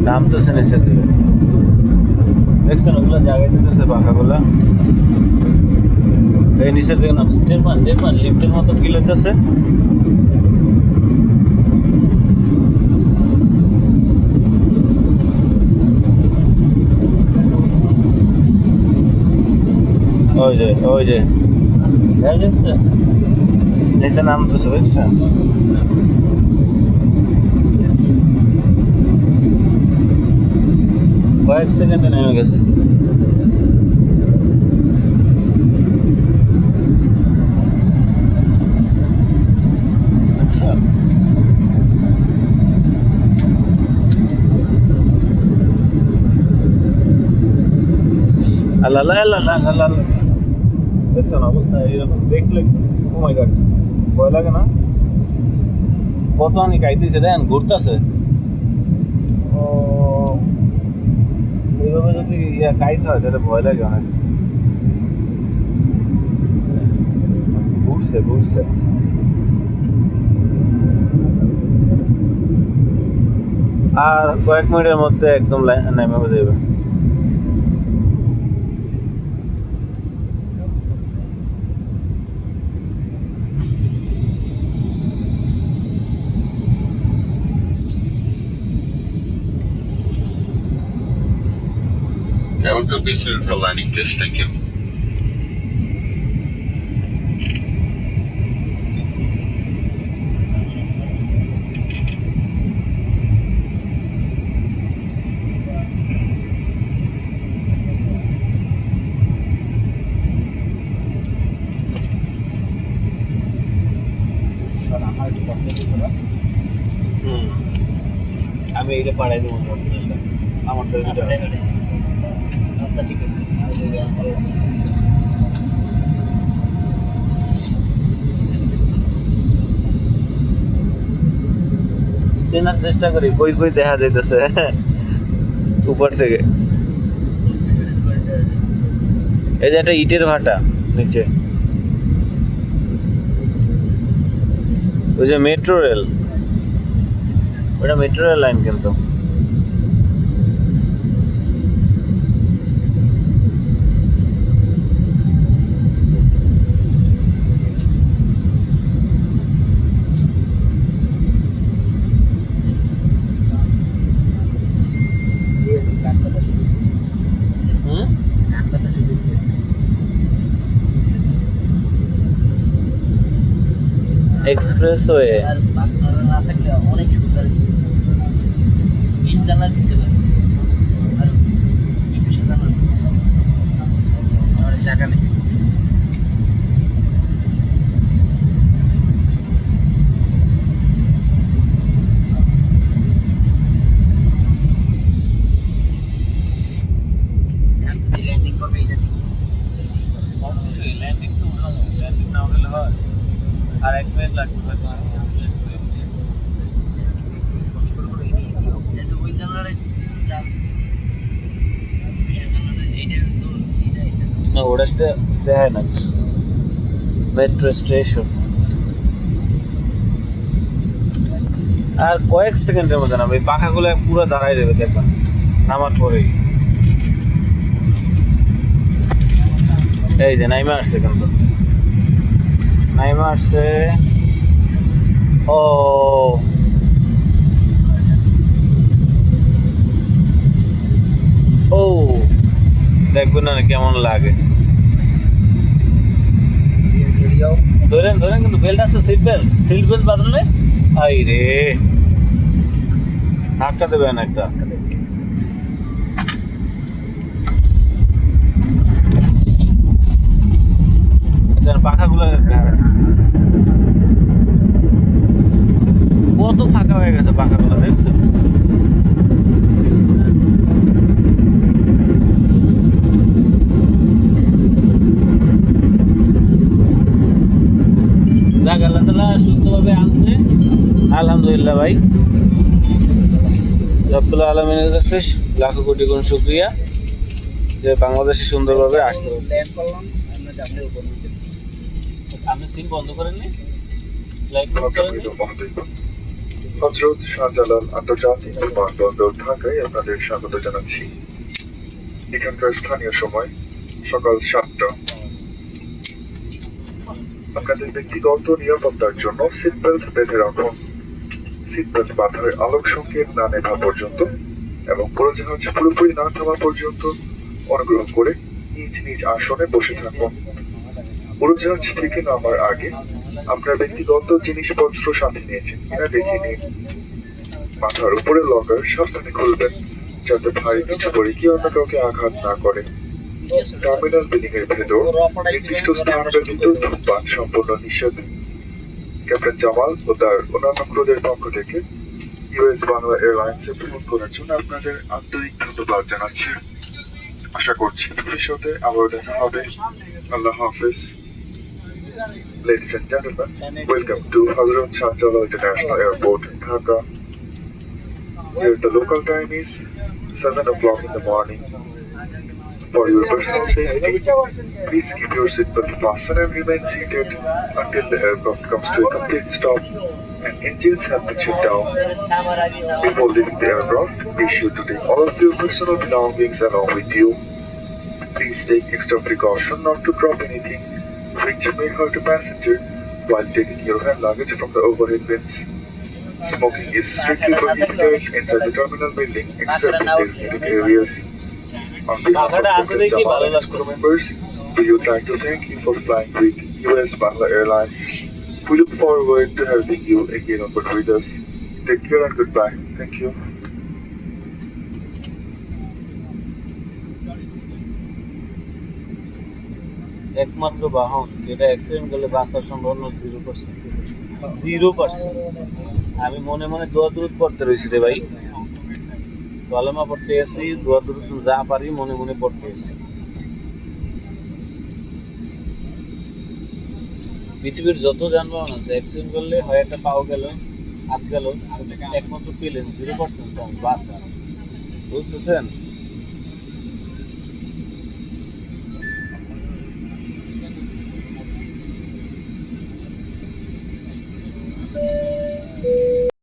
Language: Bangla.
নামতেছে নিচে দিকে, দেখছেন ওগুলো জায়গায় দিতেছে পাখাগুলা। এই নিচের দিকে নামছে, দেড় লিফটের মতো ফিল হইতেছে। ওই যে দেখছে নিচে নামতেছে, দেখছেন? কয়েক সেকেন্ডে নেমে গেছে। আচ্ছা, আল্লাহ দেখছেন অবস্থা এরকম দেখলে? ও মাই গড, ভয় লাগে না? কত অনেক আইতেছে, দেন ঘুরতেছে। ও এইভাবে যদি কাইতে হয় তাহলে ভয় লাগে অনেক। ঘুরছে আর কয়েক মিনিটের মধ্যে একদম নেমে যাবে। That would be soon for landing fish, thank you. আমি এইটা পাড়াই দেবো আমার তো। আচ্ছা ঠিক আছে, চেনার চেষ্টা করি কই দেখা যাইতেছে উপর থেকে। এই যে একটা ইটের ভাটা নিচে, ওই যে মেট্রো রেল, ওটা মেট্রো রেল লাইন কিন্তু। এক্সপ্রেসওয়ে আর আপনারা না থাকলে অনেক সুন্দর ইনশাআল্লাহ দিতে পারে। আর এই বিষয়টা না আমার জায়গা নেই। ল্যান্ডিং করবে এটা অবশ্যই ল্যান্ডিং তো উঠলাম, ল্যান্ডিং না উঠলে হয়। আর 1 মিনিট লাগবে হয়তো। ওই জায়গায় না ওটাতে দেখায় না মেট্রো স্টেশন। আর কয়েক সেকেন্ডের মধ্যে নামবে, এই পাখাগুলো পুরো দাঁড়াই দেবে দেখবেন নামার পরেই। এই যে নাইমা আসছে, কিন্তু নাইমা আসছে। ও ও দেখবেন না কেমন লাগে। ধরেন কিন্তু বেল্ট আছে, সিট বেল্ট বাঁধলে আই রে ধাক্কা দেবেন একটা। পাখাগুলো কত ফাঁকা হয়ে গেছে, পাখাগুলো দেখছেন? যাক, আল্লাহ তাআলা সুস্থভাবে আনছে, আলহামদুলিল্লাহ ভাই। রব্বুল আলামিনের কাছে লাখো কোটি গুণ শুকরিয়া যে বাংলাদেশে সুন্দরভাবে আসতে পারছে। আপনি সিম বন্ধ করেননি? লাইট বন্ধ করেননি? ভদ্রমহিলা মহোদয়, হজরত শাহজালাল আন্তর্জাতিক বিমানবন্দর ঢাকায় আপনাদের স্বাগত জানাচ্ছি। এখানকার স্থানীয় সময় সকাল 7টা। আপনাদের ব্যক্তিগত নিরাপত্তার জন্য সিট বেল্ট বেঁধে রাখুন। সিট বেল্ট বাঁধার আলোক সংকেত না নেভা পর্যন্ত এবং উড়োজাহাজ পুরোপুরি না থামা পর্যন্ত অনুগ্রহ করে নিজ নিজ আসনে বসে থাকুন। উড়োজাহাজ থেকে নামার আগে আপনার ব্যক্তিগত জিনিসপত্র সাথে নিয়েছেন কিনা দেখে নিন। মাথার উপরে লকার সাবধানে খুলবেন যাতে ভারী কিছু পড়ে কি অন্য কাউকে আঘাত না করে। টার্মিনাল বিল্ডিং এর ভেতর নির্দিষ্ট স্থানের ভিতর ধূমপান সম্পূর্ণ নিষেধ। ক্যাপ্টেন জামাল ও তার অন্যান্য ক্রুদের পক্ষ থেকে ইউএস বাংলা এয়ারলাইন্সে ভ্রমণ করার জন্য আপনাদের আন্তরিক ধন্যবাদ জানাচ্ছি। আশা করছি ভবিষ্যতে আবারও দেখা হবে। আল্লাহ হাফেজ। Ladies and gentlemen, welcome to Hazrat Shah Jalal International Airport, Dhaka. Here the local time is 7 o'clock in the morning. For your personal safety, please keep your seatbelt fastened and remain seated until the aircraft comes to a complete stop and engines have been shut down. Before leaving the aircraft, be sure to take all of your personal belongings along with you. Please take extra precaution not to drop anything which may hurt a passenger while taking your hand luggage from the overhead bins. Smoking is strictly prohibited inside the terminal building except in designated areas. On behalf of Captain Jamal and his crew members, we would like to thank you for flying with US Bangla Airlines. We look forward to having you again on board with us. Take care and goodbye. Thank you. একমাত্র বাহন যেটা অ্যাক্সিডেন্ট করলে বাঁচার সম্ভাবনা 0%। 0%। আমি মনে মনে দোয়া দরুদ পড়তে রয়েছি রে ভাই, কলেমা পড়তে এসেছি, দোয়া দরুদ যা পারি মনে মনে পড়তে এসেছি। পৃথিবীর যত যানবাহন আছে অ্যাক্সিডেন্ট করলে হয় একটা পাও গেল, হাত গেল, একমাত্র পেলেন 0% চান্স বাঁচা। বুঝতেছেন?